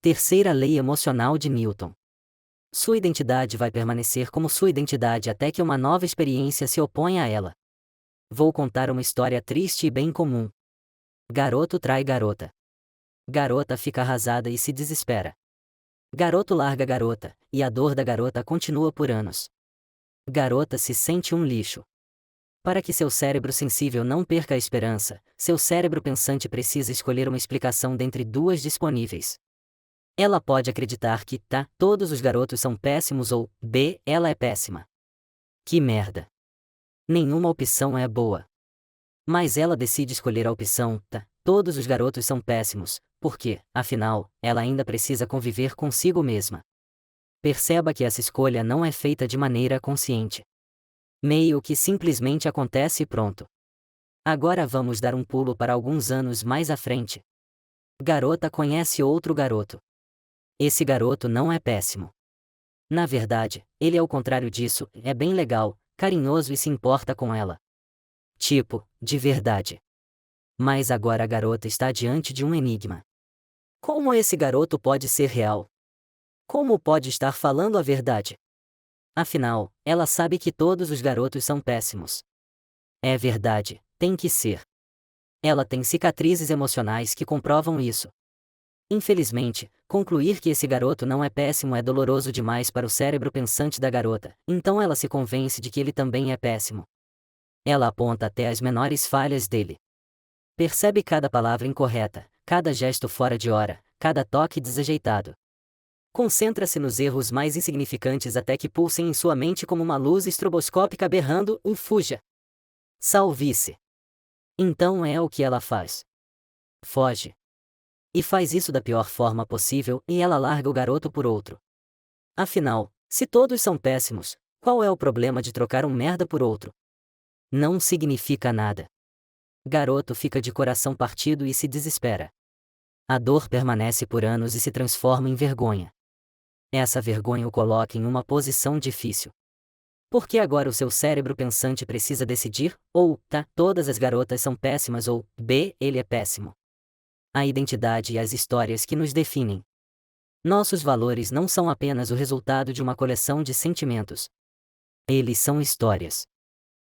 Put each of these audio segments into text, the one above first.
Terceira lei emocional de Newton. Sua identidade vai permanecer como sua identidade até que uma nova experiência se oponha a ela. Vou contar uma história triste e bem comum. Garoto trai garota. Garota fica arrasada e se desespera. Garoto larga garota, e a dor da garota continua por anos. Garota se sente um lixo. Para que seu cérebro sensível não perca a esperança, seu cérebro pensante precisa escolher uma explicação dentre duas disponíveis. Ela pode acreditar que, todos os garotos são péssimos ou, b, ela é péssima. Que merda. Nenhuma opção é boa. Mas ela decide escolher a opção, todos os garotos são péssimos, porque, afinal, ela ainda precisa conviver consigo mesma. Perceba que essa escolha não é feita de maneira consciente. Meio que simplesmente acontece e pronto. Agora vamos dar um pulo para alguns anos mais à frente. Garota conhece outro garoto. Esse garoto não é péssimo. Na verdade, ele é o contrário disso, é bem legal, carinhoso e se importa com ela. Tipo, de verdade. Mas agora a garota está diante de um enigma. Como esse garoto pode ser real? Como pode estar falando a verdade? Afinal, ela sabe que todos os garotos são péssimos. É verdade, tem que ser. Ela tem cicatrizes emocionais que comprovam isso. Infelizmente, concluir que esse garoto não é péssimo é doloroso demais para o cérebro pensante da garota, então ela se convence de que ele também é péssimo. Ela aponta até as menores falhas dele. Percebe cada palavra incorreta, cada gesto fora de hora, cada toque desajeitado. Concentra-se nos erros mais insignificantes até que pulsem em sua mente como uma luz estroboscópica berrando: fuja! Salve-se! Então é o que ela faz. Foge. E faz isso da pior forma possível, e ela larga o garoto por outro. Afinal, se todos são péssimos, qual é o problema de trocar um merda por outro? Não significa nada. Garoto fica de coração partido e se desespera. A dor permanece por anos e se transforma em vergonha. Essa vergonha o coloca em uma posição difícil. Porque agora o seu cérebro pensante precisa decidir, ou, todas as garotas são péssimas ou, b, ele é péssimo. A identidade e as histórias que nos definem. Nossos valores não são apenas o resultado de uma coleção de sentimentos. Eles são histórias.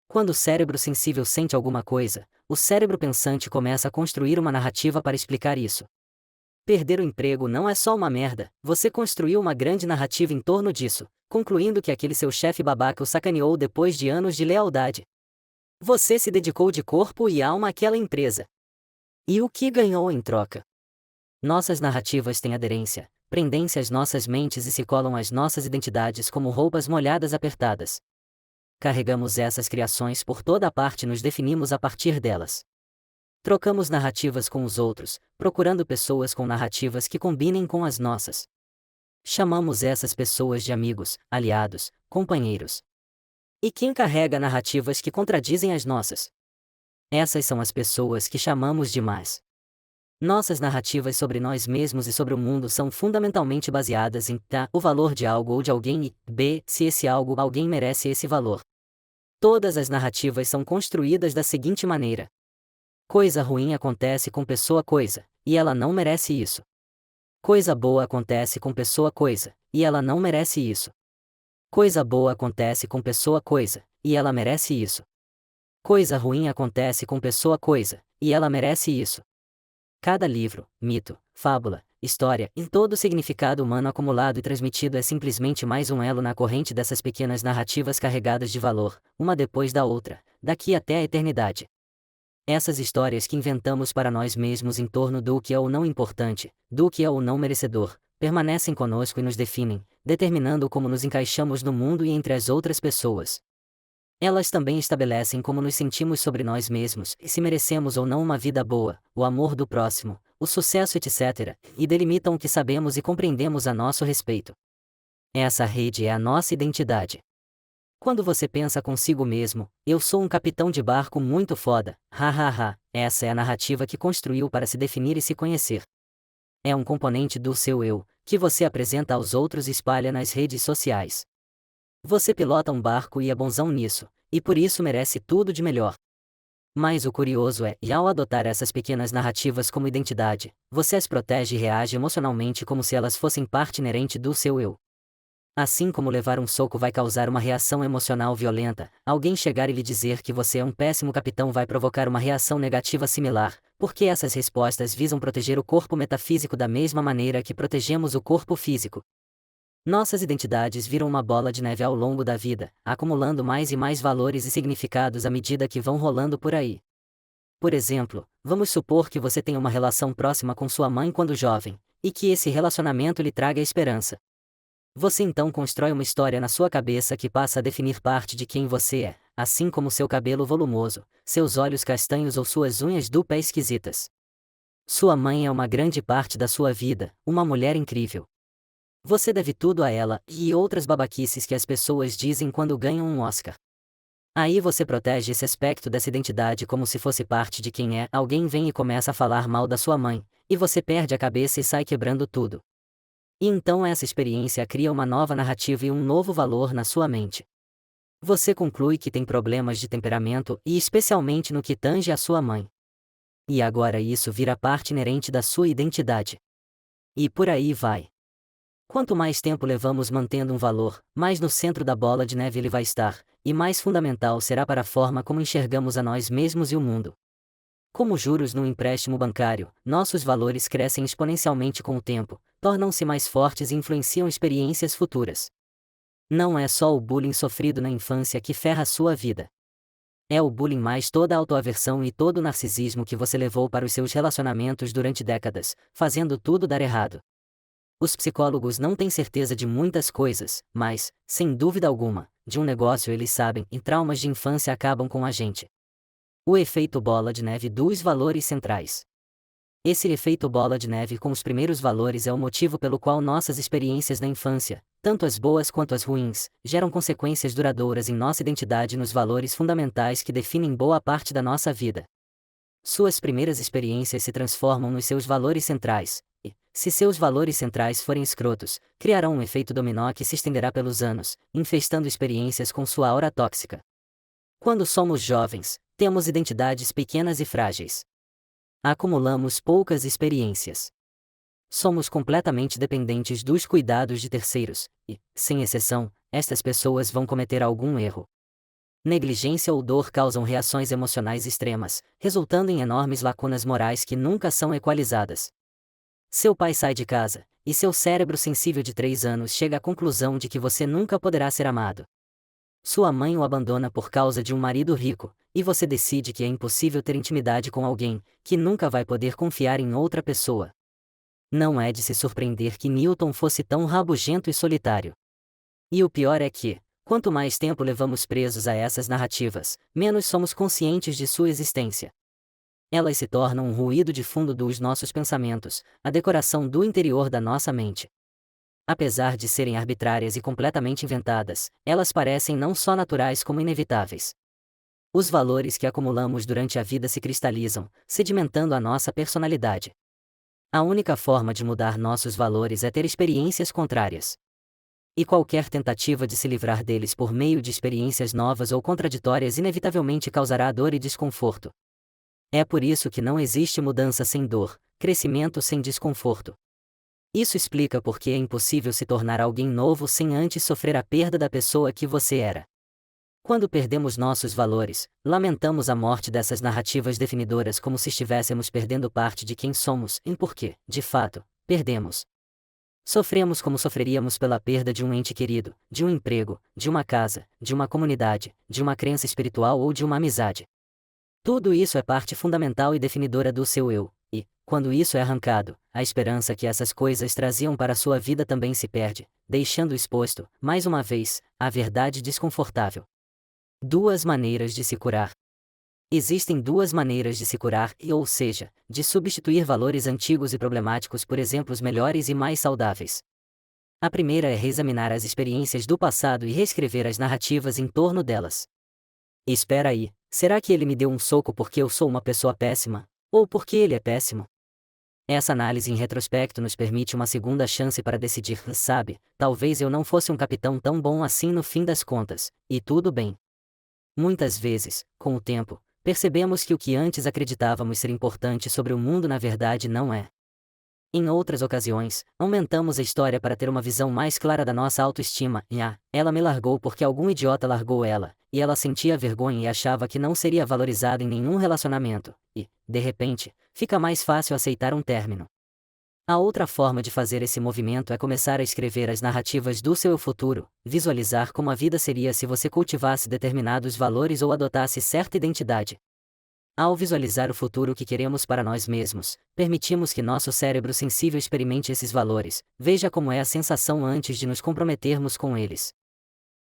Quando o cérebro sensível sente alguma coisa, o cérebro pensante começa a construir uma narrativa para explicar isso. Perder o emprego não é só uma merda, você construiu uma grande narrativa em torno disso, concluindo que aquele seu chefe babaca o sacaneou depois de anos de lealdade. Você se dedicou de corpo e alma àquela empresa. E o que ganhou em troca? Nossas narrativas têm aderência, prendem-se às nossas mentes e se colam às nossas identidades como roupas molhadas apertadas. Carregamos essas criações por toda a parte e nos definimos a partir delas. Trocamos narrativas com os outros, procurando pessoas com narrativas que combinem com as nossas. Chamamos essas pessoas de amigos, aliados, companheiros. E quem carrega narrativas que contradizem as nossas? Essas são as pessoas que chamamos de más. Nossas narrativas sobre nós mesmos e sobre o mundo são fundamentalmente baseadas em o valor de algo ou de alguém e b, se esse algo alguém merece esse valor. Todas as narrativas são construídas da seguinte maneira: coisa ruim acontece com pessoa coisa, e ela não merece isso. Coisa boa acontece com pessoa coisa, e ela não merece isso. Coisa boa acontece com pessoa coisa, e ela merece isso. Coisa ruim acontece com pessoa coisa, e ela merece isso. Cada livro, mito, fábula, história, em todo significado humano acumulado e transmitido é simplesmente mais um elo na corrente dessas pequenas narrativas carregadas de valor, uma depois da outra, daqui até a eternidade. Essas histórias que inventamos para nós mesmos em torno do que é ou não importante, do que é ou não merecedor, permanecem conosco e nos definem, determinando como nos encaixamos no mundo e entre as outras pessoas. Elas também estabelecem como nos sentimos sobre nós mesmos, e se merecemos ou não uma vida boa, o amor do próximo, o sucesso, etc., e delimitam o que sabemos e compreendemos a nosso respeito. Essa rede é a nossa identidade. Quando você pensa consigo mesmo: eu sou um capitão de barco muito foda, essa é a narrativa que construiu para se definir e se conhecer. É um componente do seu eu, que você apresenta aos outros e espalha nas redes sociais. Você pilota um barco e é bonzão nisso, e por isso merece tudo de melhor. Mas o curioso é, e ao adotar essas pequenas narrativas como identidade, você as protege e reage emocionalmente como se elas fossem parte inerente do seu eu. Assim como levar um soco vai causar uma reação emocional violenta, alguém chegar e lhe dizer que você é um péssimo capitão vai provocar uma reação negativa similar, porque essas respostas visam proteger o corpo metafísico da mesma maneira que protegemos o corpo físico. Nossas identidades viram uma bola de neve ao longo da vida, acumulando mais e mais valores e significados à medida que vão rolando por aí. Por exemplo, vamos supor que você tem uma relação próxima com sua mãe quando jovem, e que esse relacionamento lhe traga esperança. Você então constrói uma história na sua cabeça que passa a definir parte de quem você é, assim como seu cabelo volumoso, seus olhos castanhos ou suas unhas do pé esquisitas. Sua mãe é uma grande parte da sua vida, uma mulher incrível. Você deve tudo a ela, e outras babaquices que as pessoas dizem quando ganham um Oscar. Aí você protege esse aspecto dessa identidade como se fosse parte de quem é. Alguém vem e começa a falar mal da sua mãe, e você perde a cabeça e sai quebrando tudo. E então essa experiência cria uma nova narrativa e um novo valor na sua mente. Você conclui que tem problemas de temperamento e especialmente no que tange a sua mãe. E agora isso vira parte inerente da sua identidade. E por aí vai. Quanto mais tempo levamos mantendo um valor, mais no centro da bola de neve ele vai estar, e mais fundamental será para a forma como enxergamos a nós mesmos e o mundo. Como juros num empréstimo bancário, nossos valores crescem exponencialmente com o tempo, tornam-se mais fortes e influenciam experiências futuras. Não é só o bullying sofrido na infância que ferra a sua vida. É o bullying mais toda a autoaversão e todo o narcisismo que você levou para os seus relacionamentos durante décadas, fazendo tudo dar errado. Os psicólogos não têm certeza de muitas coisas, mas, sem dúvida alguma, de um negócio eles sabem, e traumas de infância acabam com a gente. O efeito bola de neve dos valores centrais. Esse efeito bola de neve com os primeiros valores é o motivo pelo qual nossas experiências na infância, tanto as boas quanto as ruins, geram consequências duradouras em nossa identidade e nos valores fundamentais que definem boa parte da nossa vida. Suas primeiras experiências se transformam nos seus valores centrais, e, se seus valores centrais forem escrotos, criarão um efeito dominó que se estenderá pelos anos, infestando experiências com sua aura tóxica. Quando somos jovens, temos identidades pequenas e frágeis. Acumulamos poucas experiências. Somos completamente dependentes dos cuidados de terceiros, e, sem exceção, estas pessoas vão cometer algum erro. Negligência ou dor causam reações emocionais extremas, resultando em enormes lacunas morais que nunca são equalizadas. Seu pai sai de casa, e seu cérebro sensível de 3 anos chega à conclusão de que você nunca poderá ser amado. Sua mãe o abandona por causa de um marido rico, e você decide que é impossível ter intimidade com alguém, que nunca vai poder confiar em outra pessoa. Não é de se surpreender que Newton fosse tão rabugento e solitário. E o pior é que, quanto mais tempo levamos presos a essas narrativas, menos somos conscientes de sua existência. Elas se tornam um ruído de fundo dos nossos pensamentos, a decoração do interior da nossa mente. Apesar de serem arbitrárias e completamente inventadas, elas parecem não só naturais como inevitáveis. Os valores que acumulamos durante a vida se cristalizam, sedimentando a nossa personalidade. A única forma de mudar nossos valores é ter experiências contrárias. E qualquer tentativa de se livrar deles por meio de experiências novas ou contraditórias inevitavelmente causará dor e desconforto. É por isso que não existe mudança sem dor, crescimento sem desconforto. Isso explica por que é impossível se tornar alguém novo sem antes sofrer a perda da pessoa que você era. Quando perdemos nossos valores, lamentamos a morte dessas narrativas definidoras como se estivéssemos perdendo parte de quem somos, e porque, de fato, perdemos. Sofremos como sofreríamos pela perda de um ente querido, de um emprego, de uma casa, de uma comunidade, de uma crença espiritual ou de uma amizade. Tudo isso é parte fundamental e definidora do seu eu, e, quando isso é arrancado, a esperança que essas coisas traziam para a sua vida também se perde, deixando exposto, mais uma vez, à verdade desconfortável. 2 maneiras de se curar. Existem 2 maneiras de se curar ou seja, de substituir valores antigos e problemáticos por exemplos melhores e mais saudáveis. A primeira é reexaminar as experiências do passado e reescrever as narrativas em torno delas. Espera aí, será que ele me deu um soco porque eu sou uma pessoa péssima? Ou porque ele é péssimo? Essa análise em retrospecto nos permite uma segunda chance para decidir, sabe, talvez eu não fosse um capitão tão bom assim no fim das contas, e tudo bem. Muitas vezes, com o tempo, percebemos que o que antes acreditávamos ser importante sobre o mundo na verdade não é. Em outras ocasiões, aumentamos a história para ter uma visão mais clara da nossa autoestima, e ela me largou porque algum idiota largou ela, e ela sentia vergonha e achava que não seria valorizada em nenhum relacionamento, e, de repente, fica mais fácil aceitar um término. A outra forma de fazer esse movimento é começar a escrever as narrativas do seu eu futuro, visualizar como a vida seria se você cultivasse determinados valores ou adotasse certa identidade. Ao visualizar o futuro que queremos para nós mesmos, permitimos que nosso cérebro sensível experimente esses valores, veja como é a sensação antes de nos comprometermos com eles.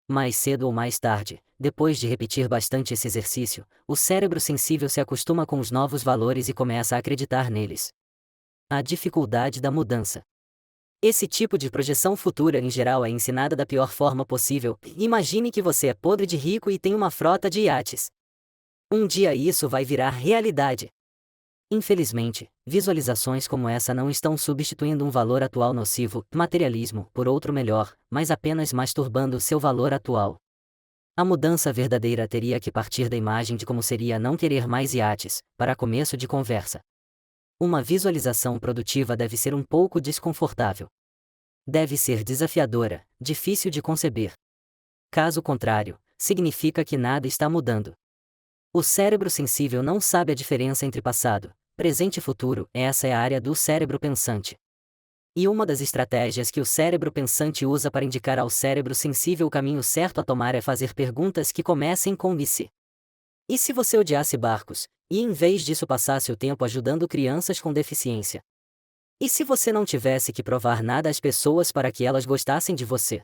Mais cedo ou mais tarde, depois de repetir bastante esse exercício, o cérebro sensível se acostuma com os novos valores e começa a acreditar neles. A dificuldade da mudança. Esse tipo de projeção futura em geral é ensinada da pior forma possível. Imagine que você é podre de rico e tem uma frota de iates. Um dia isso vai virar realidade. Infelizmente, visualizações como essa não estão substituindo um valor atual nocivo, materialismo, por outro melhor, mas apenas masturbando seu valor atual. A mudança verdadeira teria que partir da imagem de como seria não querer mais iates, para começo de conversa. Uma visualização produtiva deve ser um pouco desconfortável. Deve ser desafiadora, difícil de conceber. Caso contrário, significa que nada está mudando. O cérebro sensível não sabe a diferença entre passado, presente e futuro, essa é a área do cérebro pensante. E uma das estratégias que o cérebro pensante usa para indicar ao cérebro sensível o caminho certo a tomar é fazer perguntas que comecem com "e se?". E se você odiasse barcos, e em vez disso passasse o tempo ajudando crianças com deficiência? E se você não tivesse que provar nada às pessoas para que elas gostassem de você?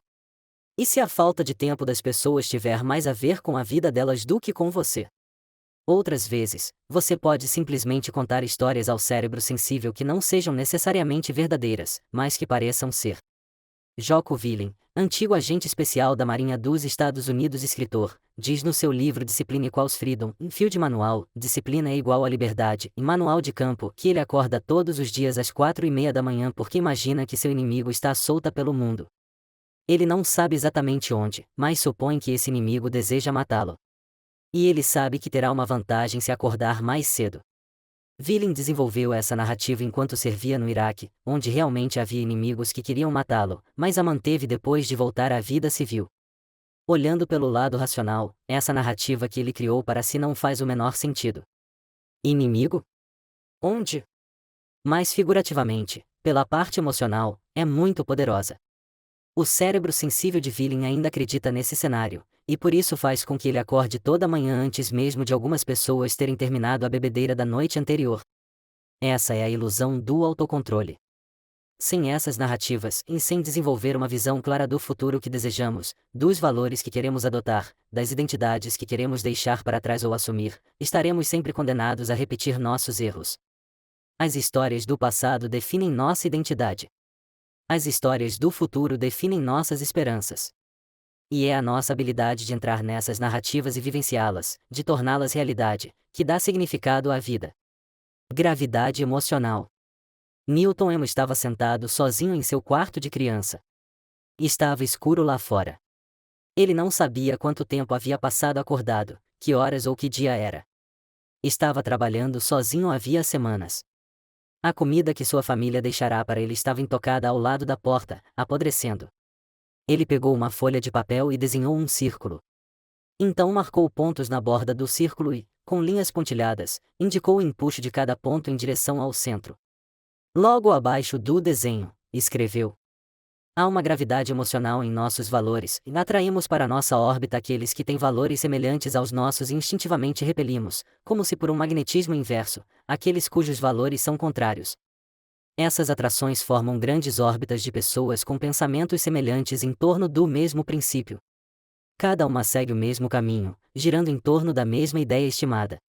E se a falta de tempo das pessoas tiver mais a ver com a vida delas do que com você? Outras vezes, você pode simplesmente contar histórias ao cérebro sensível que não sejam necessariamente verdadeiras, mas que pareçam ser. Jocko Willink, antigo agente especial da Marinha dos Estados Unidos e escritor, diz no seu livro Discipline Equals Freedom, em Field Manual, Disciplina é igual a liberdade, e Manual de Campo, que ele acorda todos os dias às 4:30 da manhã porque imagina que seu inimigo está solta pelo mundo. Ele não sabe exatamente onde, mas supõe que esse inimigo deseja matá-lo. E ele sabe que terá uma vantagem se acordar mais cedo. Willink desenvolveu essa narrativa enquanto servia no Iraque, onde realmente havia inimigos que queriam matá-lo, mas a manteve depois de voltar à vida civil. Olhando pelo lado racional, essa narrativa que ele criou para si não faz o menor sentido. Inimigo? Onde? Mas figurativamente, pela parte emocional, é muito poderosa. O cérebro sensível de Willink ainda acredita nesse cenário, e por isso faz com que ele acorde toda manhã antes mesmo de algumas pessoas terem terminado a bebedeira da noite anterior. Essa é a ilusão do autocontrole. Sem essas narrativas, e sem desenvolver uma visão clara do futuro que desejamos, dos valores que queremos adotar, das identidades que queremos deixar para trás ou assumir, estaremos sempre condenados a repetir nossos erros. As histórias do passado definem nossa identidade. As histórias do futuro definem nossas esperanças. E é a nossa habilidade de entrar nessas narrativas e vivenciá-las, de torná-las realidade, que dá significado à vida. Gravidade emocional. Newton Emo estava sentado sozinho em seu quarto de criança. Estava escuro lá fora. Ele não sabia quanto tempo havia passado acordado, que horas ou que dia era. Estava trabalhando sozinho havia semanas. A comida que sua família deixará para ele estava intocada ao lado da porta, apodrecendo. Ele pegou uma folha de papel e desenhou um círculo. Então marcou pontos na borda do círculo e, com linhas pontilhadas, indicou o empuxo de cada ponto em direção ao centro. Logo abaixo do desenho, escreveu: há uma gravidade emocional em nossos valores, e atraímos para nossa órbita aqueles que têm valores semelhantes aos nossos e instintivamente repelimos, como se por um magnetismo inverso, aqueles cujos valores são contrários. Essas atrações formam grandes órbitas de pessoas com pensamentos semelhantes em torno do mesmo princípio. Cada uma segue o mesmo caminho, girando em torno da mesma ideia estimada.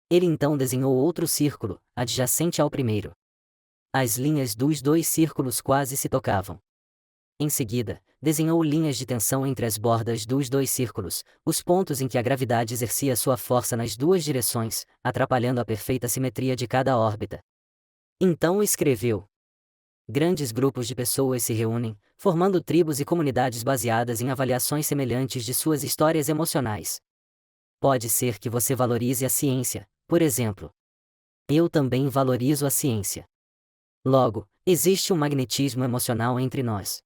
Ele então desenhou outro círculo, adjacente ao primeiro. As linhas dos dois círculos quase se tocavam. Em seguida, desenhou linhas de tensão entre as bordas dos dois círculos, os pontos em que a gravidade exercia sua força nas duas direções, atrapalhando a perfeita simetria de cada órbita. Então escreveu: grandes grupos de pessoas se reúnem, formando tribos e comunidades baseadas em avaliações semelhantes de suas histórias emocionais. Pode ser que você valorize a ciência, por exemplo. Eu também valorizo a ciência. Logo, existe um magnetismo emocional entre nós.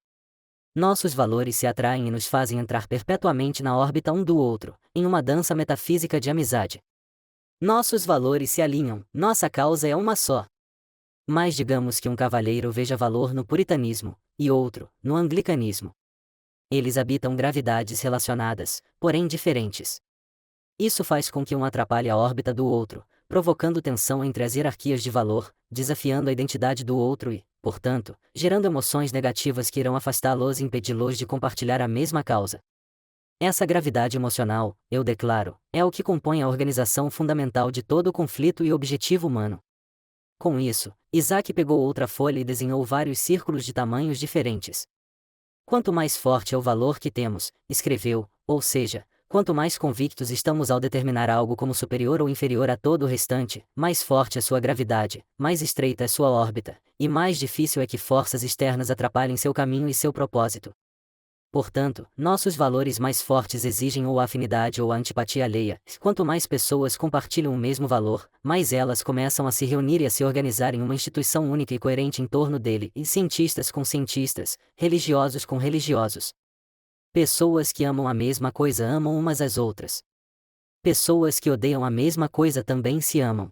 Nossos valores se atraem e nos fazem entrar perpetuamente na órbita um do outro, em uma dança metafísica de amizade. Nossos valores se alinham, nossa causa é uma só. Mas digamos que um cavalheiro veja valor no puritanismo, e outro, no anglicanismo. Eles habitam gravidades relacionadas, porém diferentes. Isso faz com que um atrapalhe a órbita do outro, provocando tensão entre as hierarquias de valor, desafiando a identidade do outro e, portanto, gerando emoções negativas que irão afastá-los e impedi-los de compartilhar a mesma causa. Essa gravidade emocional, eu declaro, é o que compõe a organização fundamental de todo o conflito e objetivo humano. Com isso, Isaac pegou outra folha e desenhou vários círculos de tamanhos diferentes. Quanto mais forte é o valor que temos, escreveu, ou seja, quanto mais convictos estamos ao determinar algo como superior ou inferior a todo o restante, mais forte é sua gravidade, mais estreita é sua órbita, e mais difícil é que forças externas atrapalhem seu caminho e seu propósito. Portanto, nossos valores mais fortes exigem ou a afinidade ou a antipatia alheia. Quanto mais pessoas compartilham o mesmo valor, mais elas começam a se reunir e a se organizar em uma instituição única e coerente em torno dele, e cientistas com cientistas, religiosos com religiosos. Pessoas que amam a mesma coisa amam umas às outras. Pessoas que odeiam a mesma coisa também se amam.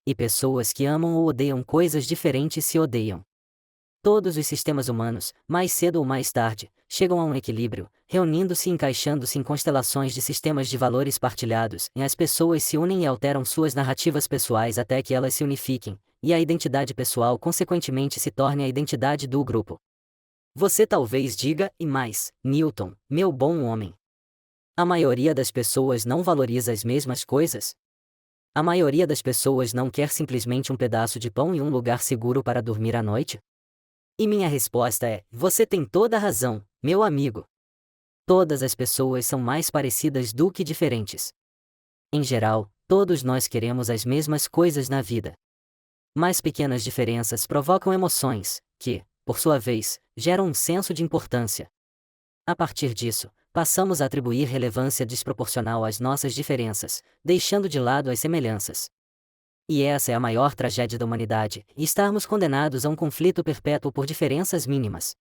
E pessoas que amam ou odeiam coisas diferentes se odeiam. Todos os sistemas humanos, mais cedo ou mais tarde, chegam a um equilíbrio, reunindo-se e encaixando-se em constelações de sistemas de valores partilhados, e as pessoas se unem e alteram suas narrativas pessoais até que elas se unifiquem, e a identidade pessoal consequentemente se torne a identidade do grupo. Você talvez diga, e mais, Newton, meu bom homem. A maioria das pessoas não valoriza as mesmas coisas? A maioria das pessoas não quer simplesmente um pedaço de pão e um lugar seguro para dormir à noite? E minha resposta é: você tem toda a razão, meu amigo. Todas as pessoas são mais parecidas do que diferentes. Em geral, todos nós queremos as mesmas coisas na vida. Mas pequenas diferenças provocam emoções, que, por sua vez, geram um senso de importância. A partir disso, passamos a atribuir relevância desproporcional às nossas diferenças, deixando de lado as semelhanças. E essa é a maior tragédia da humanidade, estarmos condenados a um conflito perpétuo por diferenças mínimas.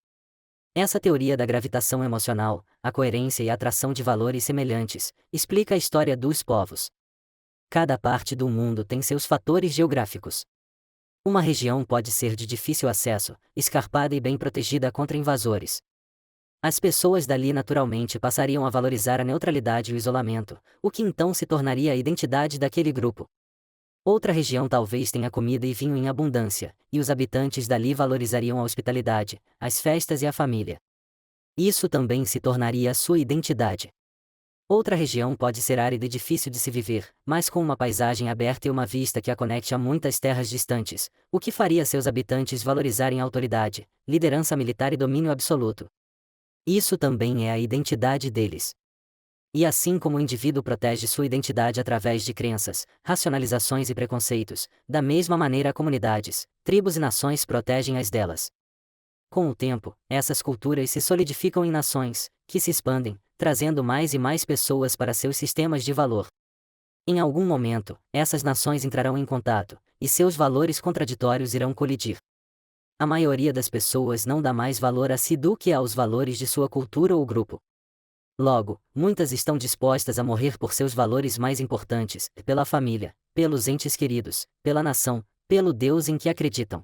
Essa teoria da gravitação emocional, a coerência e a atração de valores semelhantes, explica a história dos povos. Cada parte do mundo tem seus fatores geográficos. Uma região pode ser de difícil acesso, escarpada e bem protegida contra invasores. As pessoas dali naturalmente passariam a valorizar a neutralidade e o isolamento, o que então se tornaria a identidade daquele grupo. Outra região talvez tenha comida e vinho em abundância, e os habitantes dali valorizariam a hospitalidade, as festas e a família. Isso também se tornaria a sua identidade. Outra região pode ser árida e difícil de se viver, mas com uma paisagem aberta e uma vista que a conecte a muitas terras distantes, o que faria seus habitantes valorizarem a autoridade, liderança militar e domínio absoluto. Isso também é a identidade deles. E assim como o indivíduo protege sua identidade através de crenças, racionalizações e preconceitos, da mesma maneira comunidades, tribos e nações protegem as delas. Com o tempo, essas culturas se solidificam em nações, que se expandem, trazendo mais e mais pessoas para seus sistemas de valor. Em algum momento, essas nações entrarão em contato, e seus valores contraditórios irão colidir. A maioria das pessoas não dá mais valor a si do que aos valores de sua cultura ou grupo. Logo, muitas estão dispostas a morrer por seus valores mais importantes, pela família, pelos entes queridos, pela nação, pelo Deus em que acreditam.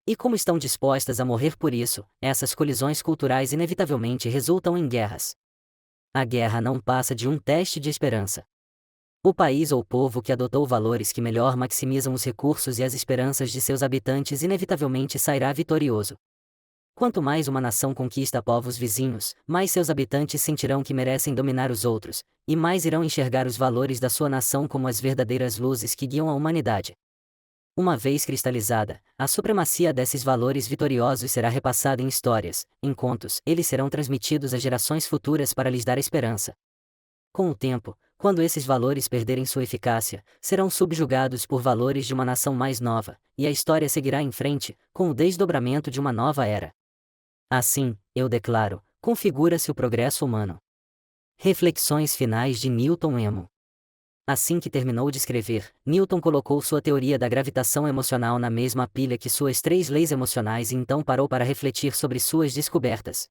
E como estão dispostas a morrer por isso, essas colisões culturais inevitavelmente resultam em guerras. A guerra não passa de um teste de esperança. O país ou povo que adotou valores que melhor maximizam os recursos e as esperanças de seus habitantes inevitavelmente sairá vitorioso. Quanto mais uma nação conquista povos vizinhos, mais seus habitantes sentirão que merecem dominar os outros, e mais irão enxergar os valores da sua nação como as verdadeiras luzes que guiam a humanidade. Uma vez cristalizada, a supremacia desses valores vitoriosos será repassada em histórias, em contos, eles serão transmitidos às gerações futuras para lhes dar esperança. Com o tempo, quando esses valores perderem sua eficácia, serão subjugados por valores de uma nação mais nova, e a história seguirá em frente, com o desdobramento de uma nova era. Assim, eu declaro, configura-se o progresso humano. Reflexões finais de Newton Emo. Assim que terminou de escrever, Newton colocou sua teoria da gravitação emocional na mesma pilha que suas 3 leis emocionais e então parou para refletir sobre suas descobertas.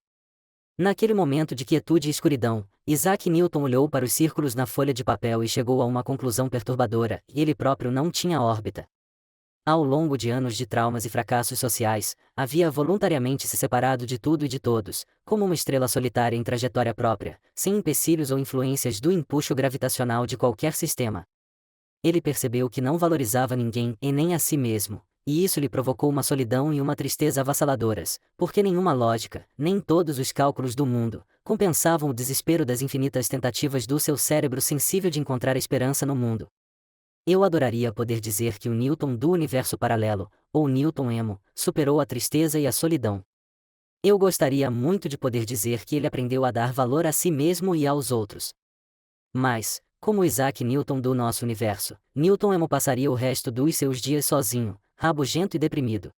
Naquele momento de quietude e escuridão, Isaac Newton olhou para os círculos na folha de papel e chegou a uma conclusão perturbadora: ele próprio não tinha órbita. Ao longo de anos de traumas e fracassos sociais, havia voluntariamente se separado de tudo e de todos, como uma estrela solitária em trajetória própria, sem empecilhos ou influências do empuxo gravitacional de qualquer sistema. Ele percebeu que não valorizava ninguém e nem a si mesmo, e isso lhe provocou uma solidão e uma tristeza avassaladoras, porque nenhuma lógica, nem todos os cálculos do mundo, compensavam o desespero das infinitas tentativas do seu cérebro sensível de encontrar esperança no mundo. Eu adoraria poder dizer que o Newton do universo paralelo, ou Newton emo, superou a tristeza e a solidão. Eu gostaria muito de poder dizer que ele aprendeu a dar valor a si mesmo e aos outros. Mas, como Isaac Newton do nosso universo, Newton emo passaria o resto dos seus dias sozinho, rabugento e deprimido.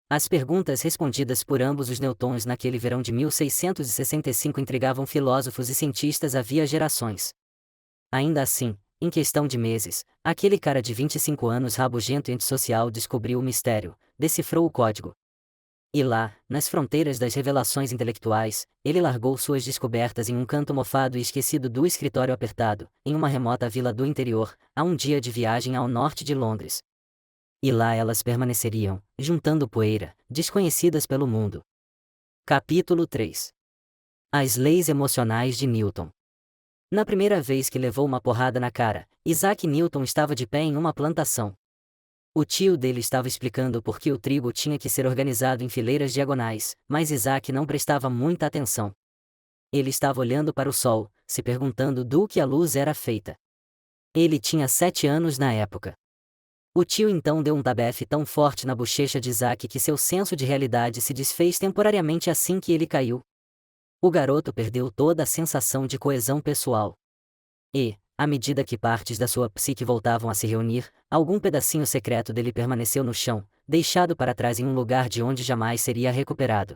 As perguntas respondidas por ambos os Newtons naquele verão de 1665 intrigavam filósofos e cientistas havia gerações. Ainda assim, em questão de meses, aquele cara de 25 anos rabugento e antissocial descobriu o mistério, decifrou o código. E lá, nas fronteiras das revelações intelectuais, ele largou suas descobertas em um canto mofado e esquecido do escritório apertado, em uma remota vila do interior, a um dia de viagem ao norte de Londres. E lá elas permaneceriam, juntando poeira, desconhecidas pelo mundo. Capítulo 3. As leis emocionais de Newton. Na primeira vez que levou uma porrada na cara, Isaac Newton estava de pé em uma plantação. O tio dele estava explicando por que o trigo tinha que ser organizado em fileiras diagonais, mas Isaac não prestava muita atenção. Ele estava olhando para o sol, se perguntando do que a luz era feita. Ele tinha 7 anos na época. O tio então deu um tabefe tão forte na bochecha de Isaac que seu senso de realidade se desfez temporariamente assim que ele caiu. O garoto perdeu toda a sensação de coesão pessoal. E, à medida que partes da sua psique voltavam a se reunir, algum pedacinho secreto dele permaneceu no chão, deixado para trás em um lugar de onde jamais seria recuperado.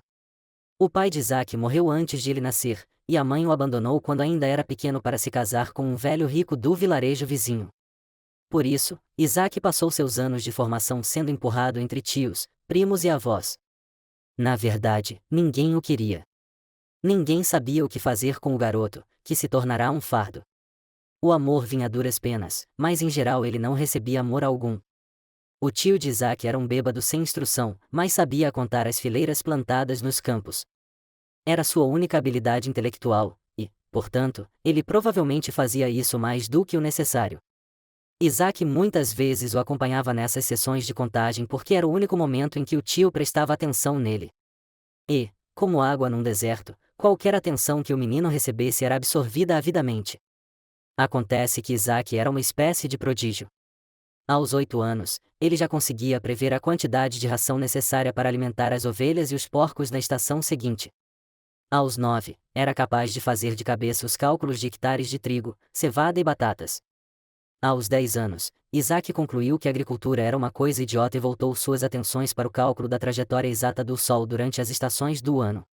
O pai de Isaac morreu antes de ele nascer, e a mãe o abandonou quando ainda era pequeno para se casar com um velho rico do vilarejo vizinho. Por isso, Isaac passou seus anos de formação sendo empurrado entre tios, primos e avós. Na verdade, ninguém o queria. Ninguém sabia o que fazer com o garoto, que se tornará um fardo. O amor vinha a duras penas, mas em geral ele não recebia amor algum. O tio de Isaac era um bêbado sem instrução, mas sabia contar as fileiras plantadas nos campos. Era sua única habilidade intelectual, e, portanto, ele provavelmente fazia isso mais do que o necessário. Isaac muitas vezes o acompanhava nessas sessões de contagem porque era o único momento em que o tio prestava atenção nele. E, como água num deserto, qualquer atenção que o menino recebesse era absorvida avidamente. Acontece que Isaac era uma espécie de prodígio. Aos 8 anos, ele já conseguia prever a quantidade de ração necessária para alimentar as ovelhas e os porcos na estação seguinte. Aos 9, era capaz de fazer de cabeça os cálculos de hectares de trigo, cevada e batatas. Aos 10 anos, Isaac concluiu que a agricultura era uma coisa idiota e voltou suas atenções para o cálculo da trajetória exata do Sol durante as estações do ano.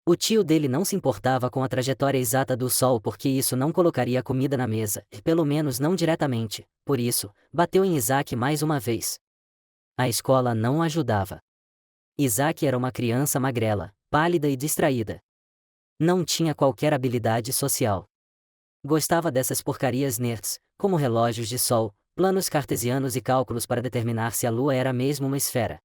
O tio dele não se importava com a trajetória exata do Sol porque isso não colocaria comida na mesa, pelo menos não diretamente, por isso, bateu em Isaac mais uma vez. A escola não ajudava. Isaac era uma criança magrela, pálida e distraída. Não tinha qualquer habilidade social. Gostava dessas porcarias nerds, como relógios de sol, planos cartesianos e cálculos para determinar se a lua era mesmo uma esfera.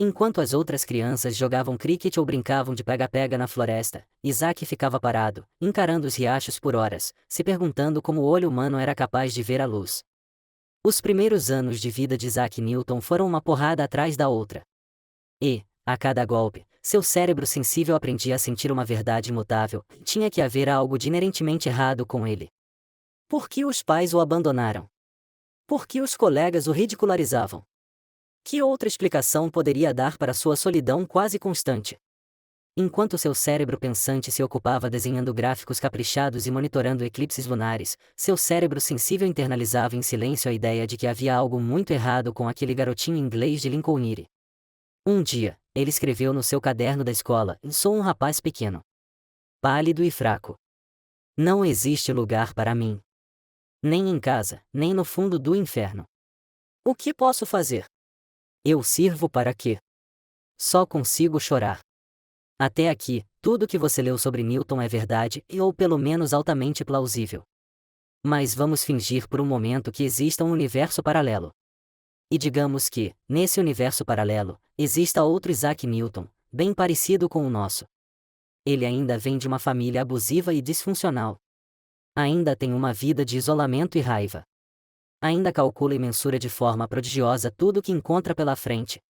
Enquanto as outras crianças jogavam cricket ou brincavam de pega-pega na floresta, Isaac ficava parado, encarando os riachos por horas, se perguntando como o olho humano era capaz de ver a luz. Os primeiros anos de vida de Isaac Newton foram uma porrada atrás da outra. E, a cada golpe, seu cérebro sensível aprendia a sentir uma verdade imutável: tinha que haver algo de inerentemente errado com ele. Por que os pais o abandonaram? Por que os colegas o ridicularizavam? Que outra explicação poderia dar para sua solidão quase constante? Enquanto seu cérebro pensante se ocupava desenhando gráficos caprichados e monitorando eclipses lunares, seu cérebro sensível internalizava em silêncio a ideia de que havia algo muito errado com aquele garotinho inglês de Lincolnshire. Um dia, ele escreveu no seu caderno da escola: "Sou um rapaz pequeno, pálido e fraco. Não existe lugar para mim. Nem em casa, nem no fundo do inferno. O que posso fazer? Eu sirvo para quê? Só consigo chorar. Até aqui, tudo que você leu sobre Newton é verdade, ou pelo menos altamente plausível. Mas vamos fingir por um momento que exista um universo paralelo. E digamos que, nesse universo paralelo, exista outro Isaac Newton, bem parecido com o nosso. Ele ainda vem de uma família abusiva e disfuncional. Ainda tem uma vida de isolamento e raiva. Ainda calcula e mensura de forma prodigiosa tudo o que encontra pela frente.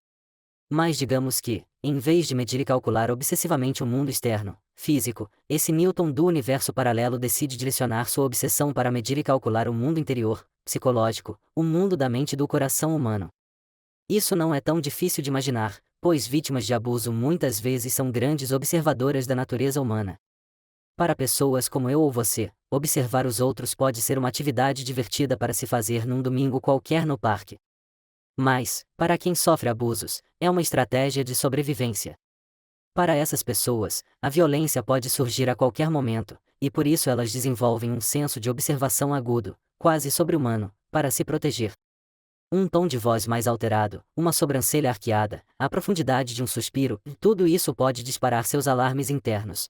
Mas digamos que, em vez de medir e calcular obsessivamente o mundo externo, físico, esse Newton do universo paralelo decide direcionar sua obsessão para medir e calcular o mundo interior, psicológico, o mundo da mente e do coração humano. Isso não é tão difícil de imaginar, pois vítimas de abuso muitas vezes são grandes observadoras da natureza humana. Para pessoas como eu ou você, observar os outros pode ser uma atividade divertida para se fazer num domingo qualquer no parque. Mas, para quem sofre abusos, é uma estratégia de sobrevivência. Para essas pessoas, a violência pode surgir a qualquer momento, e por isso elas desenvolvem um senso de observação agudo, quase sobre-humano, para se proteger. Um tom de voz mais alterado, uma sobrancelha arqueada, a profundidade de um suspiro, tudo isso pode disparar seus alarmes internos.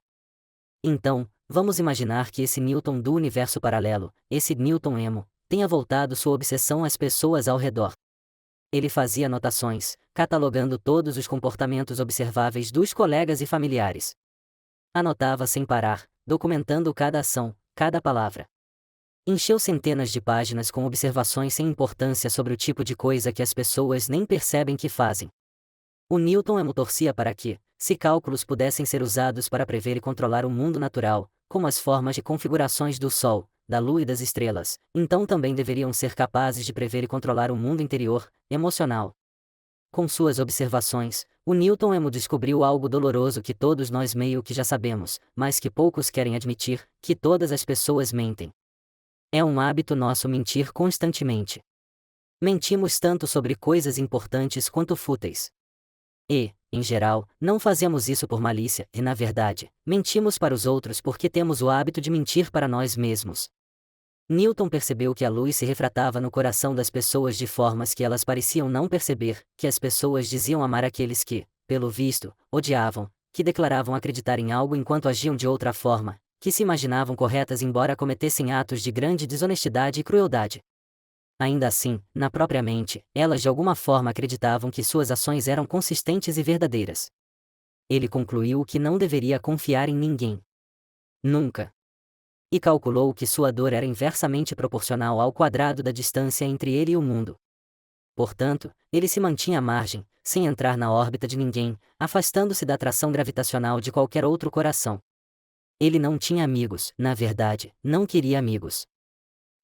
Então, vamos imaginar que esse Newton do universo paralelo, esse Newton emo, tenha voltado sua obsessão às pessoas ao redor. Ele fazia anotações, catalogando todos os comportamentos observáveis dos colegas e familiares. Anotava sem parar, documentando cada ação, cada palavra. Encheu centenas de páginas com observações sem importância sobre o tipo de coisa que as pessoas nem percebem que fazem. O Newton emo torcia para que, se cálculos pudessem ser usados para prever e controlar o mundo natural, como as formas e configurações do Sol, da Lua e das estrelas, então também deveriam ser capazes de prever e controlar o mundo interior, emocional. Com suas observações, o Newton emo descobriu algo doloroso que todos nós meio que já sabemos, mas que poucos querem admitir, que todas as pessoas mentem. É um hábito nosso mentir constantemente. Mentimos tanto sobre coisas importantes quanto fúteis. E, em geral, não fazemos isso por malícia, e na verdade, mentimos para os outros porque temos o hábito de mentir para nós mesmos. Newton percebeu que a luz se refratava no coração das pessoas de formas que elas pareciam não perceber, que as pessoas diziam amar aqueles que, pelo visto, odiavam, que declaravam acreditar em algo enquanto agiam de outra forma, que se imaginavam corretas embora cometessem atos de grande desonestidade e crueldade. Ainda assim, na própria mente, elas de alguma forma acreditavam que suas ações eram consistentes e verdadeiras. Ele concluiu que não deveria confiar em ninguém. Nunca. E calculou que sua dor era inversamente proporcional ao quadrado da distância entre ele e o mundo. Portanto, ele se mantinha à margem, sem entrar na órbita de ninguém, afastando-se da atração gravitacional de qualquer outro coração. Ele não tinha amigos, na verdade, não queria amigos.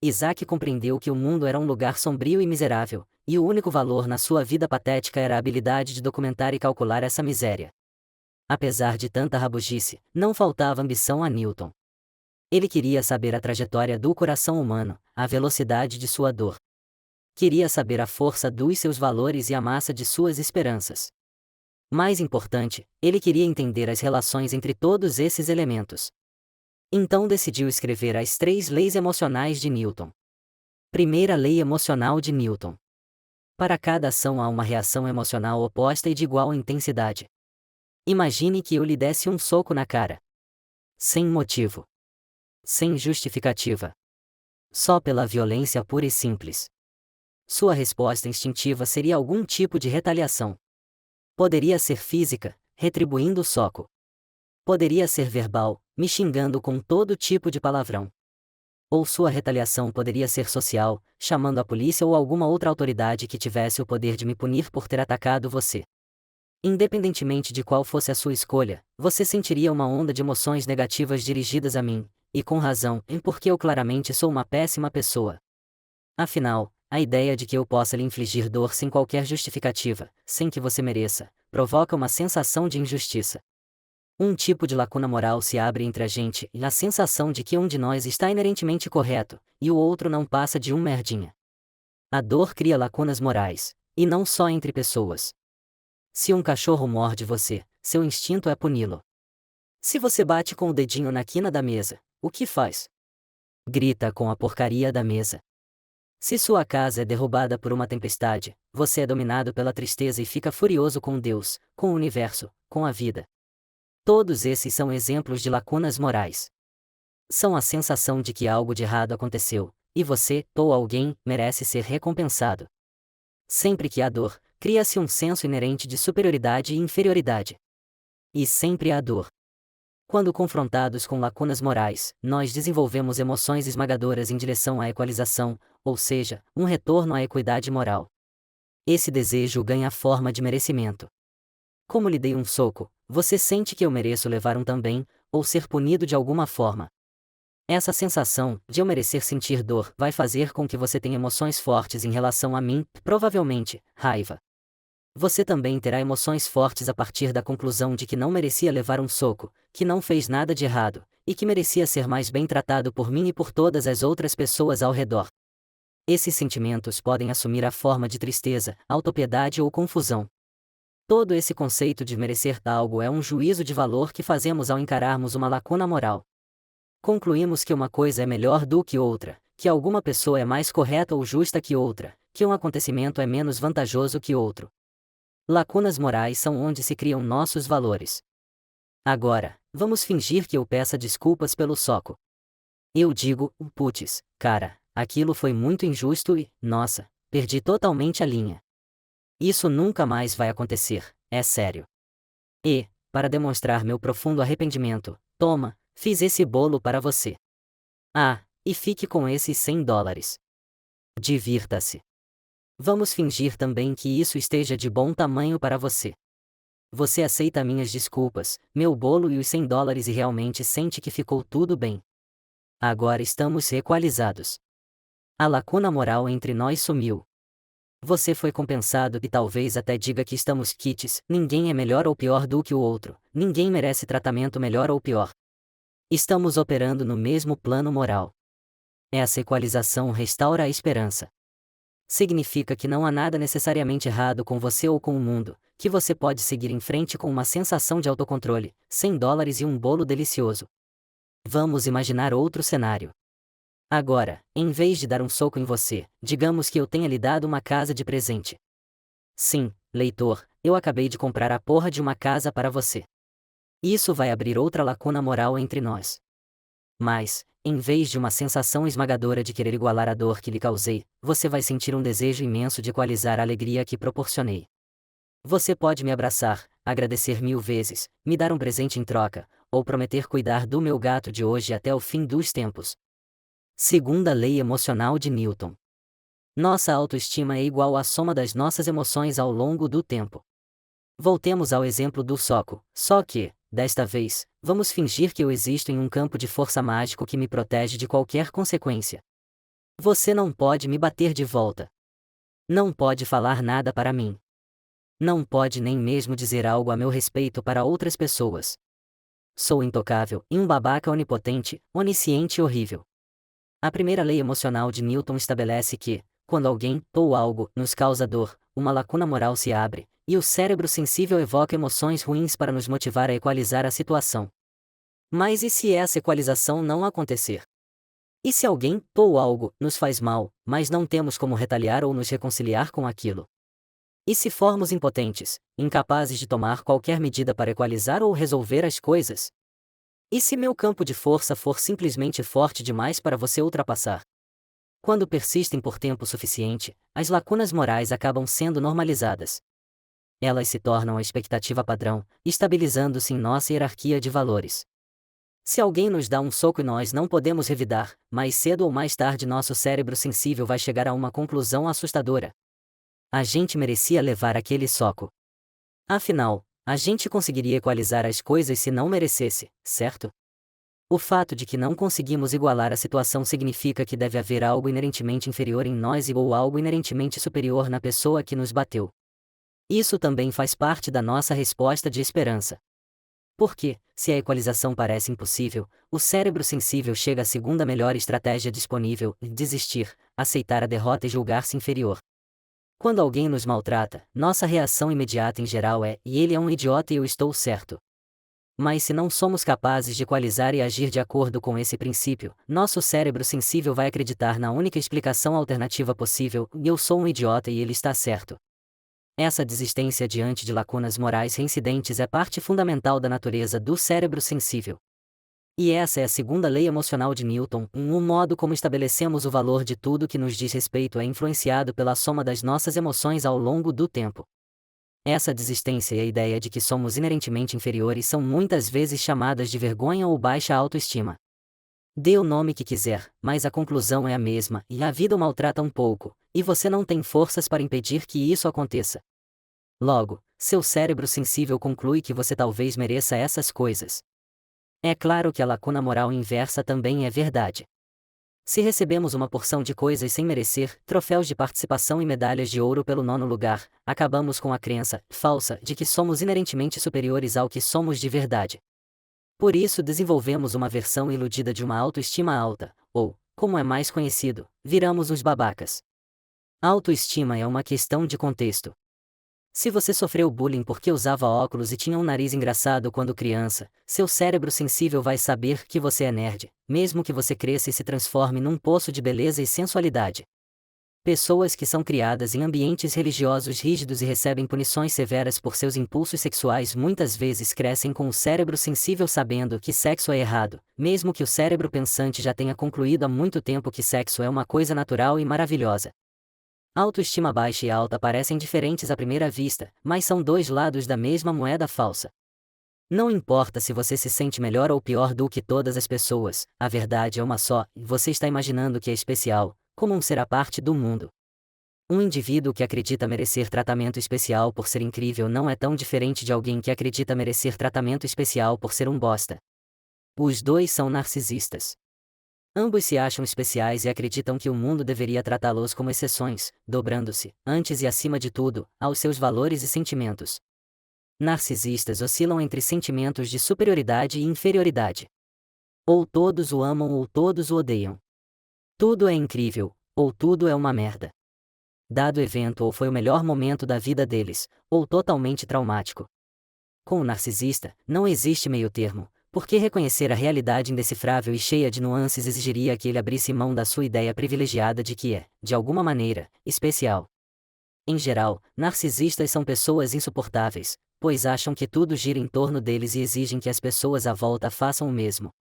Isaac compreendeu que o mundo era um lugar sombrio e miserável, e o único valor na sua vida patética era a habilidade de documentar e calcular essa miséria. Apesar de tanta rabugice, não faltava ambição a Newton. Ele queria saber a trajetória do coração humano, a velocidade de sua dor. Queria saber a força dos seus valores e a massa de suas esperanças. Mais importante, ele queria entender as relações entre todos esses elementos. Então decidiu escrever as 3 leis emocionais de Newton. Primeira lei emocional de Newton. Para cada ação há uma reação emocional oposta e de igual intensidade. Imagine que eu lhe desse um soco na cara. Sem motivo. Sem justificativa. Só pela violência pura e simples. Sua resposta instintiva seria algum tipo de retaliação. Poderia ser física, retribuindo o soco. Poderia ser verbal, me xingando com todo tipo de palavrão. Ou sua retaliação poderia ser social, chamando a polícia ou alguma outra autoridade que tivesse o poder de me punir por ter atacado você. Independentemente de qual fosse a sua escolha, você sentiria uma onda de emoções negativas dirigidas a mim, e com razão, porque eu claramente sou uma péssima pessoa. Afinal, a ideia de que eu possa lhe infligir dor sem qualquer justificativa, sem que você mereça, provoca uma sensação de injustiça. Um tipo de lacuna moral se abre entre a gente e a sensação de que um de nós está inerentemente correto, e o outro não passa de um merdinha. A dor cria lacunas morais, e não só entre pessoas. Se um cachorro morde você, seu instinto é puni-lo. Se você bate com o dedinho na quina da mesa, o que faz? Grita com a porcaria da mesa. Se sua casa é derrubada por uma tempestade, você é dominado pela tristeza e fica furioso com Deus, com o universo, com a vida. Todos esses são exemplos de lacunas morais. São a sensação de que algo de errado aconteceu, e você, ou alguém, merece ser recompensado. Sempre que há dor, cria-se um senso inerente de superioridade e inferioridade. E sempre há dor. Quando confrontados com lacunas morais, nós desenvolvemos emoções esmagadoras em direção à equalização, ou seja, um retorno à equidade moral. Esse desejo ganha a forma de merecimento. Como lhe dei um soco, você sente que eu mereço levar um também, ou ser punido de alguma forma. Essa sensação, de eu merecer sentir dor, vai fazer com que você tenha emoções fortes em relação a mim, provavelmente, raiva. Você também terá emoções fortes a partir da conclusão de que não merecia levar um soco, que não fez nada de errado, e que merecia ser mais bem tratado por mim e por todas as outras pessoas ao redor. Esses sentimentos podem assumir a forma de tristeza, autopiedade ou confusão. Todo esse conceito de merecer algo é um juízo de valor que fazemos ao encararmos uma lacuna moral. Concluímos que uma coisa é melhor do que outra, que alguma pessoa é mais correta ou justa que outra, que um acontecimento é menos vantajoso que outro. Lacunas morais são onde se criam nossos valores. Agora, vamos fingir que eu peça desculpas pelo soco. Eu digo, putz, cara, aquilo foi muito injusto e, nossa, perdi totalmente a linha. Isso nunca mais vai acontecer, é sério. E, para demonstrar meu profundo arrependimento, toma, fiz esse bolo para você. Ah, e fique com esses $100. Divirta-se. Vamos fingir também que isso esteja de bom tamanho para você. Você aceita minhas desculpas, meu bolo e os $100 e realmente sente que ficou tudo bem. Agora estamos equalizados. A lacuna moral entre nós sumiu. Você foi compensado e talvez até diga que estamos quites, ninguém é melhor ou pior do que o outro, ninguém merece tratamento melhor ou pior. Estamos operando no mesmo plano moral. Essa equalização restaura a esperança. Significa que não há nada necessariamente errado com você ou com o mundo, que você pode seguir em frente com uma sensação de autocontrole, $100 e um bolo delicioso. Vamos imaginar outro cenário. Agora, em vez de dar um soco em você, digamos que eu tenha lhe dado uma casa de presente. Sim, leitor, eu acabei de comprar a porra de uma casa para você. Isso vai abrir outra lacuna moral entre nós. Mas, em vez de uma sensação esmagadora de querer igualar a dor que lhe causei, você vai sentir um desejo imenso de equalizar a alegria que proporcionei. Você pode me abraçar, agradecer 1000 vezes, me dar um presente em troca, ou prometer cuidar do meu gato de hoje até o fim dos tempos. Segunda lei emocional de Newton. Nossa autoestima é igual à soma das nossas emoções ao longo do tempo. Voltemos ao exemplo do soco, só que, desta vez, vamos fingir que eu existo em um campo de força mágico que me protege de qualquer consequência. Você não pode me bater de volta. Não pode falar nada para mim. Não pode nem mesmo dizer algo a meu respeito para outras pessoas. Sou intocável e um babaca onipotente, onisciente e horrível. A primeira lei emocional de Newton estabelece que, quando alguém, ou algo, nos causa dor, uma lacuna moral se abre, e o cérebro sensível evoca emoções ruins para nos motivar a equalizar a situação. Mas e se essa equalização não acontecer? E se alguém, ou algo, nos faz mal, mas não temos como retaliar ou nos reconciliar com aquilo? E se formos impotentes, incapazes de tomar qualquer medida para equalizar ou resolver as coisas? E se meu campo de força for simplesmente forte demais para você ultrapassar? Quando persistem por tempo suficiente, as lacunas morais acabam sendo normalizadas. Elas se tornam a expectativa padrão, estabilizando-se em nossa hierarquia de valores. Se alguém nos dá um soco e nós não podemos revidar, mais cedo ou mais tarde nosso cérebro sensível vai chegar a uma conclusão assustadora. A gente merecia levar aquele soco. Afinal, a gente conseguiria equalizar as coisas se não merecesse, certo? O fato de que não conseguimos igualar a situação significa que deve haver algo inerentemente inferior em nós ou algo inerentemente superior na pessoa que nos bateu. Isso também faz parte da nossa resposta de esperança. Porque, se a equalização parece impossível, o cérebro sensível chega à segunda melhor estratégia disponível: desistir, aceitar a derrota e julgar-se inferior. Quando alguém nos maltrata, nossa reação imediata em geral é: e ele é um idiota e eu estou certo. Mas se não somos capazes de equalizar e agir de acordo com esse princípio, nosso cérebro sensível vai acreditar na única explicação alternativa possível: eu sou um idiota e ele está certo. Essa desistência diante de lacunas morais reincidentes é parte fundamental da natureza do cérebro sensível. E essa é a segunda lei emocional de Newton: o modo como estabelecemos o valor de tudo que nos diz respeito é influenciado pela soma das nossas emoções ao longo do tempo. Essa desistência e a ideia de que somos inerentemente inferiores são muitas vezes chamadas de vergonha ou baixa autoestima. Dê o nome que quiser, mas a conclusão é a mesma, e a vida o maltrata um pouco, e você não tem forças para impedir que isso aconteça. Logo, seu cérebro sensível conclui que você talvez mereça essas coisas. É claro que a lacuna moral inversa também é verdade. Se recebemos uma porção de coisas sem merecer, troféus de participação e medalhas de ouro pelo nono lugar, acabamos com a crença, falsa, de que somos inerentemente superiores ao que somos de verdade. Por isso desenvolvemos uma versão iludida de uma autoestima alta, ou, como é mais conhecido, viramos os babacas. Autoestima é uma questão de contexto. Se você sofreu bullying porque usava óculos e tinha um nariz engraçado quando criança, seu cérebro sensível vai saber que você é nerd, mesmo que você cresça e se transforme num poço de beleza e sensualidade. Pessoas que são criadas em ambientes religiosos rígidos e recebem punições severas por seus impulsos sexuais muitas vezes crescem com o cérebro sensível sabendo que sexo é errado, mesmo que o cérebro pensante já tenha concluído há muito tempo que sexo é uma coisa natural e maravilhosa. Autoestima baixa e alta parecem diferentes à primeira vista, mas são dois lados da mesma moeda falsa. Não importa se você se sente melhor ou pior do que todas as pessoas, a verdade é uma só, e você está imaginando que é especial, como um ser à parte do mundo. Um indivíduo que acredita merecer tratamento especial por ser incrível não é tão diferente de alguém que acredita merecer tratamento especial por ser um bosta. Os dois são narcisistas. Ambos se acham especiais e acreditam que o mundo deveria tratá-los como exceções, dobrando-se, antes e acima de tudo, aos seus valores e sentimentos. Narcisistas oscilam entre sentimentos de superioridade e inferioridade. Ou todos o amam ou todos o odeiam. Tudo é incrível, ou tudo é uma merda. Dado evento ou foi o melhor momento da vida deles, ou totalmente traumático. Com o narcisista, não existe meio termo, porque reconhecer a realidade indecifrável e cheia de nuances exigiria que ele abrisse mão da sua ideia privilegiada de que é, de alguma maneira, especial. Em geral, narcisistas são pessoas insuportáveis, pois acham que tudo gira em torno deles e exigem que as pessoas à volta façam o mesmo.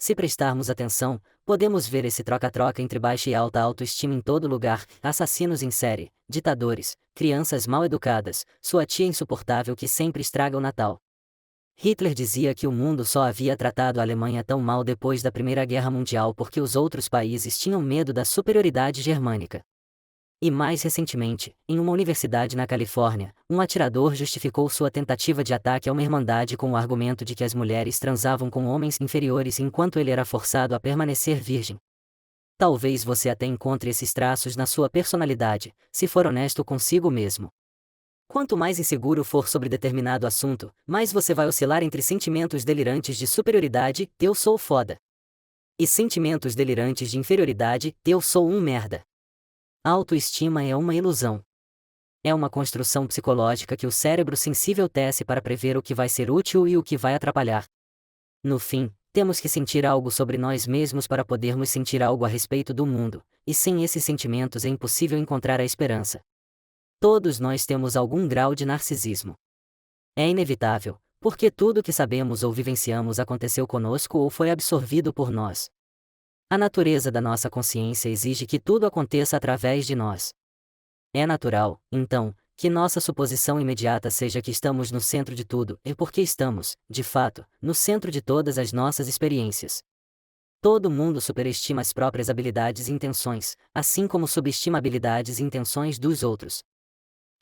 Se prestarmos atenção, podemos ver esse troca-troca entre baixa e alta autoestima em todo lugar: assassinos em série, ditadores, crianças mal educadas, sua tia insuportável que sempre estraga o Natal. Hitler dizia que o mundo só havia tratado a Alemanha tão mal depois da Primeira Guerra Mundial porque os outros países tinham medo da superioridade germânica. E mais recentemente, em uma universidade na Califórnia, um atirador justificou sua tentativa de ataque a uma irmandade com o argumento de que as mulheres transavam com homens inferiores enquanto ele era forçado a permanecer virgem. Talvez você até encontre esses traços na sua personalidade, se for honesto consigo mesmo. Quanto mais inseguro for sobre determinado assunto, mais você vai oscilar entre sentimentos delirantes de superioridade, eu sou foda, e sentimentos delirantes de inferioridade, eu sou um merda. A autoestima é uma ilusão. É uma construção psicológica que o cérebro sensível tece para prever o que vai ser útil e o que vai atrapalhar. No fim, temos que sentir algo sobre nós mesmos para podermos sentir algo a respeito do mundo, e sem esses sentimentos é impossível encontrar a esperança. Todos nós temos algum grau de narcisismo. É inevitável, porque tudo que sabemos ou vivenciamos aconteceu conosco ou foi absorvido por nós. A natureza da nossa consciência exige que tudo aconteça através de nós. É natural, então, que nossa suposição imediata seja que estamos no centro de tudo, e porque estamos, de fato, no centro de todas as nossas experiências. Todo mundo superestima as próprias habilidades e intenções, assim como subestima habilidades e intenções dos outros.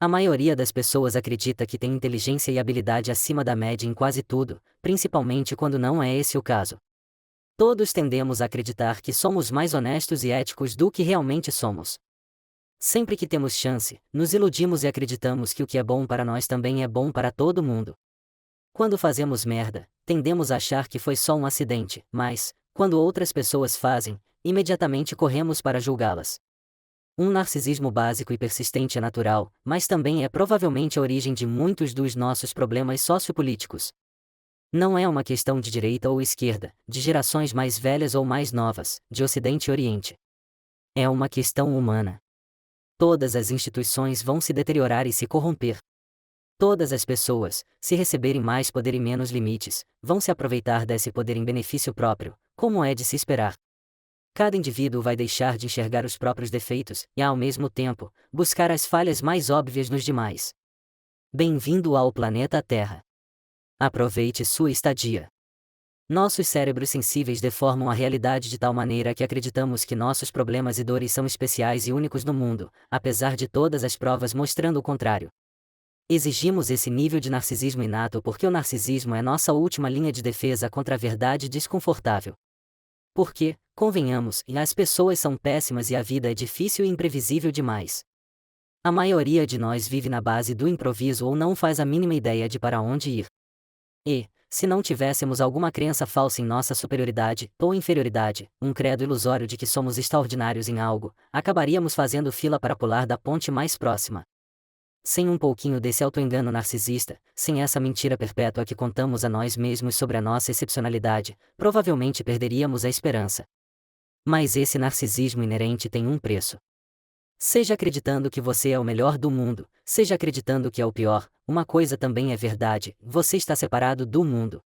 A maioria das pessoas acredita que tem inteligência e habilidade acima da média em quase tudo, principalmente quando não é esse o caso. Todos tendemos a acreditar que somos mais honestos e éticos do que realmente somos. Sempre que temos chance, nos iludimos e acreditamos que o que é bom para nós também é bom para todo mundo. Quando fazemos merda, tendemos a achar que foi só um acidente, mas, quando outras pessoas fazem, imediatamente corremos para julgá-las. Um narcisismo básico e persistente é natural, mas também é provavelmente a origem de muitos dos nossos problemas sociopolíticos. Não é uma questão de direita ou esquerda, de gerações mais velhas ou mais novas, de Ocidente e Oriente. É uma questão humana. Todas as instituições vão se deteriorar e se corromper. Todas as pessoas, se receberem mais poder e menos limites, vão se aproveitar desse poder em benefício próprio, como é de se esperar. Cada indivíduo vai deixar de enxergar os próprios defeitos e, ao mesmo tempo, buscar as falhas mais óbvias nos demais. Bem-vindo ao planeta Terra. Aproveite sua estadia. Nossos cérebros sensíveis deformam a realidade de tal maneira que acreditamos que nossos problemas e dores são especiais e únicos no mundo, apesar de todas as provas mostrando o contrário. Exigimos esse nível de narcisismo inato porque o narcisismo é nossa última linha de defesa contra a verdade desconfortável. Porque, convenhamos, as pessoas são péssimas e a vida é difícil e imprevisível demais. A maioria de nós vive na base do improviso ou não faz a mínima ideia de para onde ir. E, se não tivéssemos alguma crença falsa em nossa superioridade ou inferioridade, um credo ilusório de que somos extraordinários em algo, acabaríamos fazendo fila para pular da ponte mais próxima. Sem um pouquinho desse autoengano narcisista, sem essa mentira perpétua que contamos a nós mesmos sobre a nossa excepcionalidade, provavelmente perderíamos a esperança. Mas esse narcisismo inerente tem um preço. Seja acreditando que você é o melhor do mundo, seja acreditando que é o pior, uma coisa também é verdade: você está separado do mundo.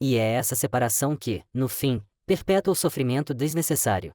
E é essa separação que, no fim, perpetua o sofrimento desnecessário.